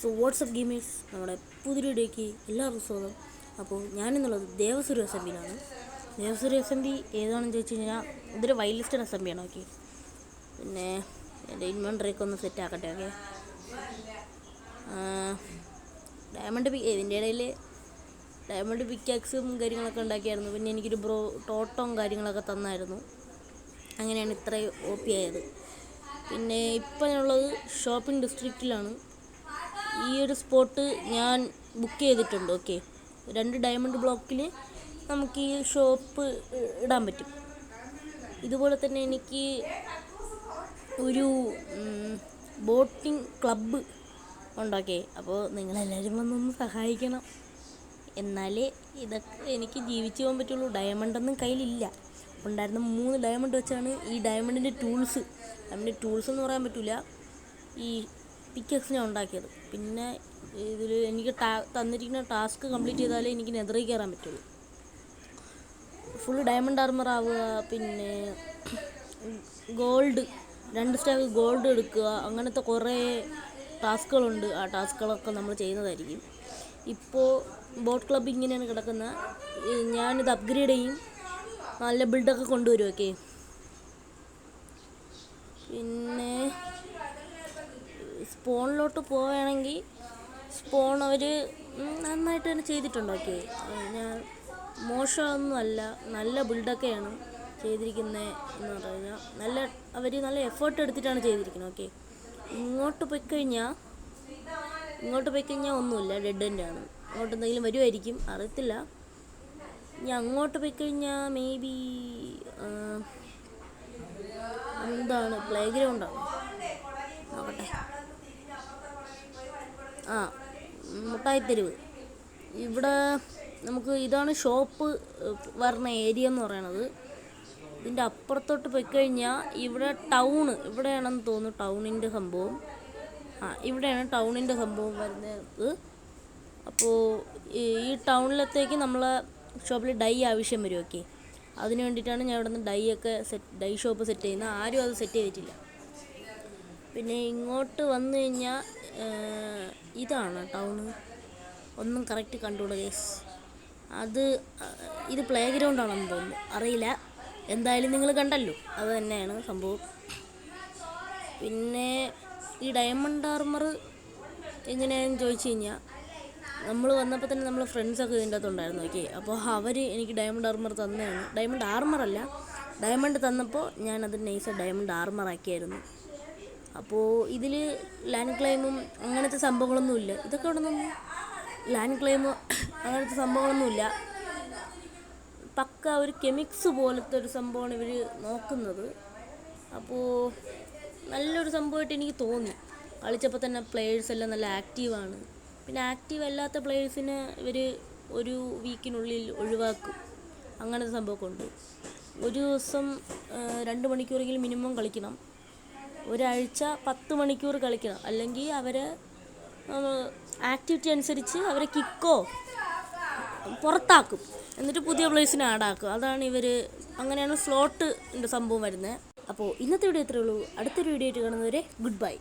So WhatsApp gamers, നമ്മുടെ പുതിയൊരു വീഡിയോയ്ക്ക് എല്ലാവർക്കും സ്വാഗതം. അപ്പോൾ ഞാനെന്നുള്ളത് ദേവസൂര്യ അസംബ്ലിയിലാണ്. ദേവസൂര്യ അസംബ്ലി ഏതാണെന്ന് ചോദിച്ചു കഴിഞ്ഞാൽ ഇതൊരു വൈൽഡ് ലിസ്റ്റഡ് അസംബ്ലിയാണ്. ഓക്കെ, പിന്നെ എൻ്റെ ഇൻവെൻട്രിയൊക്കെ ഒന്ന് സെറ്റ് ആക്കട്ടെ. ഓക്കെ, ഡയമണ്ട് ഇതിൻ്റെ ഇടയിൽ ഡയമണ്ട് പിക്കാക്സും കാര്യങ്ങളൊക്കെ ഉണ്ടാക്കിയായിരുന്നു. പിന്നെ എനിക്കൊരു ടോട്ടവും കാര്യങ്ങളൊക്കെ തന്നായിരുന്നു. അങ്ങനെയാണ് ഇത്രയും OP ആയത്. പിന്നെ ഇപ്പം ഞാനുള്ളത് ഷോപ്പിംഗ് ഡിസ്ട്രിക്റ്റിലാണ്. ഈ ഒരു സ്പോട്ട് ഞാൻ ബുക്ക് ചെയ്തിട്ടുണ്ട്. ഓക്കെ, 2 ഡയമണ്ട് ബ്ലോക്കിൽ നമുക്ക് ഈ ഷോപ്പ് ഇടാൻ പറ്റും. ഇതുപോലെ തന്നെ എനിക്ക് ഒരു ബോട്ടിംഗ് ക്ലബ്ബ് ഉണ്ടാക്കേ. അപ്പോൾ നിങ്ങളെല്ലാവരും വന്നൊന്ന് സഹായിക്കണം, എന്നാലേ ഇതൊക്കെ എനിക്ക് ജീവിച്ചു പോകാൻ പറ്റുള്ളൂ. ഡയമണ്ടൊന്നും കയ്യിലില്ല. ഉണ്ടായിരുന്ന 3 ഡയമണ്ട് വെച്ചാണ് ഈ ഡയമണ്ടിൻ്റെ ടൂൾസ് എന്ന് പറയാൻ പറ്റില്ല, ഈ പിക്കക്സ് ഞാൻ ഉണ്ടാക്കിയത്. പിന്നെ ഇതിൽ എനിക്ക് തന്നിരിക്കുന്ന ടാസ്ക് കംപ്ലീറ്റ് ചെയ്താലേ എനിക്ക് നെതറിൽ കയറാൻ പറ്റുള്ളൂ. ഫുൾ ഡയമണ്ട് ആർമർ ആവുക, പിന്നെ ഗോൾഡ് 2 സ്റ്റാക്ക് ഗോൾഡ് എടുക്കുക, അങ്ങനത്തെ കുറേ ടാസ്കുകളുണ്ട്. ആ ടാസ്കുകളൊക്കെ നമ്മൾ ചെയ്യുന്നതായിരിക്കും. ഇപ്പോൾ ബോട്ട് ക്ലബ്ബ് ഇങ്ങനെയാണ് കിടക്കുന്നത്. ഞാനിത് അപ്ഗ്രേഡ് ചെയ്യും, നല്ല ബിൽഡൊക്കെ കൊണ്ടുവരും. ഓക്കെ, പിന്നെ സ്പോണിലോട്ട് പോവുകയാണെങ്കിൽ സ്പോൺ അവർ നന്നായിട്ട് തന്നെ ചെയ്തിട്ടുണ്ട്. ഓക്കെ, ഞാൻ മോശമൊന്നുമല്ല, നല്ല ബിൽഡൊക്കെയാണ് ചെയ്തിരിക്കുന്നത് എന്ന് പറഞ്ഞു കഴിഞ്ഞാൽ. അവർ നല്ല എഫേർട്ട് എടുത്തിട്ടാണ് ചെയ്തിരിക്കുന്നത്. ഓക്കെ, ഇങ്ങോട്ട് പോയിക്കഴിഞ്ഞാൽ ഒന്നുമില്ല, ഡെഡ് എൻഡാണ്. അങ്ങോട്ട് എന്തെങ്കിലും വരുമായിരിക്കും, അറിയത്തില്ല. ഇനി അങ്ങോട്ട് പോയിക്കഴിഞ്ഞാൽ മേ ബി എന്താണ്, പ്ലേ ഗ്രൗണ്ടാണ്. നോക്കട്ടെ. മുട്ടായിത്തെരുവ്. ഇവിടെ നമുക്ക് ഇതാണ് ഷോപ്പ് വരുന്ന ഏരിയ എന്ന് പറയണത്. ഇതിൻ്റെ അപ്പുറത്തോട്ട് പോയിക്കഴിഞ്ഞാൽ ഇവിടെ ഇവിടെയാണെന്ന് തോന്നുന്നു ടൗണിൻ്റെ സംഭവം. ഇവിടെയാണ് ടൗണിൻ്റെ സംഭവം വരുന്നത്. അപ്പോൾ ഈ ടൗണിലത്തേക്ക് നമ്മളെ ഷോപ്പിൽ ഡൈ ആവശ്യം വരും. ഓക്കെ, അതിന് വേണ്ടിയിട്ടാണ് ഞാൻ ഇവിടെ നിന്ന് ഡൈ ഷോപ്പ് സെറ്റ് ചെയ്യുന്നത്. ആരും അത് സെറ്റ് ചെയ്തിട്ടില്ല. പിന്നെ ഇങ്ങോട്ട് വന്നു കഴിഞ്ഞാൽ ഇതാണ് ടൗണ്. ഒന്നും കറക്റ്റ് കണ്ടുകൂടാ ഗൈസ്. ഇത് പ്ലേ ഗ്രൗണ്ടാണെന്ന് തോന്നുന്നു, അറിയില്ല. എന്തായാലും നിങ്ങൾ കണ്ടല്ലോ, അത് തന്നെയാണ് സംഭവം. പിന്നെ ഈ ഡയമണ്ട് ആർമർ എങ്ങനെയാണെന്ന് ചോദിച്ചു കഴിഞ്ഞാൽ, നമ്മൾ വന്നപ്പോൾ തന്നെ നമ്മൾ ഫ്രണ്ട്സൊക്കെ ഇതിൻ്റെ അകത്തുണ്ടായിരുന്നു. ഓക്കെ, അപ്പോൾ അവർ എനിക്ക് ഡയമണ്ട് ആർമർ തന്നെയാണ്. ഡയമണ്ട് ആർമറല്ല, ഡയമണ്ട് തന്നപ്പോൾ ഞാനത് നൈസ് ഡയമണ്ട് ആർമറാക്കിയായിരുന്നു. അപ്പോൾ ഇതിൽ ലാൻഡ് ക്ലൈമും അങ്ങനത്തെ സംഭവങ്ങളൊന്നുമില്ല. ഇതൊക്കെ ഇവിടെ നിന്ന് ലാൻഡ് ക്ലൈമും അങ്ങനത്തെ സംഭവങ്ങളൊന്നുമില്ല. പക്ക ഒരു കെമിക്സ് പോലത്തെ ഒരു സംഭവമാണ് ഇവർ നോക്കുന്നത്. അപ്പോൾ നല്ലൊരു സംഭവമായിട്ട് എനിക്ക് തോന്നി. കളിച്ചപ്പോൾ തന്നെ പ്ലേയേഴ്സ് എല്ലാം നല്ല ആക്റ്റീവാണ്. പിന്നെ ആക്റ്റീവ് അല്ലാത്ത പ്ലേയേഴ്സിനെ ഇവർ ഒരു വീക്കിനുള്ളിൽ ഒഴിവാക്കും. അങ്ങനത്തെ സംഭവമൊക്കെ ഉണ്ട്. ഒരു ദിവസം 2 മണിക്കൂറെങ്കിലും മിനിമം കളിക്കണം. ഒരാഴ്ച 10 മണിക്കൂർ കളിക്കണം. അല്ലെങ്കിൽ അവരെ ആക്ടിവിറ്റി അനുസരിച്ച് അവരെ കിക്കോ പുറത്താക്കും, എന്നിട്ട് പുതിയ പ്ലേയേഴ്സിനെ ആഡാക്കും. അതാണ് അങ്ങനെയാണ് സ്ലോട്ടിൻ്റെ സംഭവം വരുന്നത്. അപ്പോൾ ഇന്നത്തെ വീഡിയോ ഇത്രയേ ഉള്ളൂ. അടുത്തൊരു വീഡിയോ ആയിട്ട് കാണുന്നവരെ ഗുഡ് ബൈ.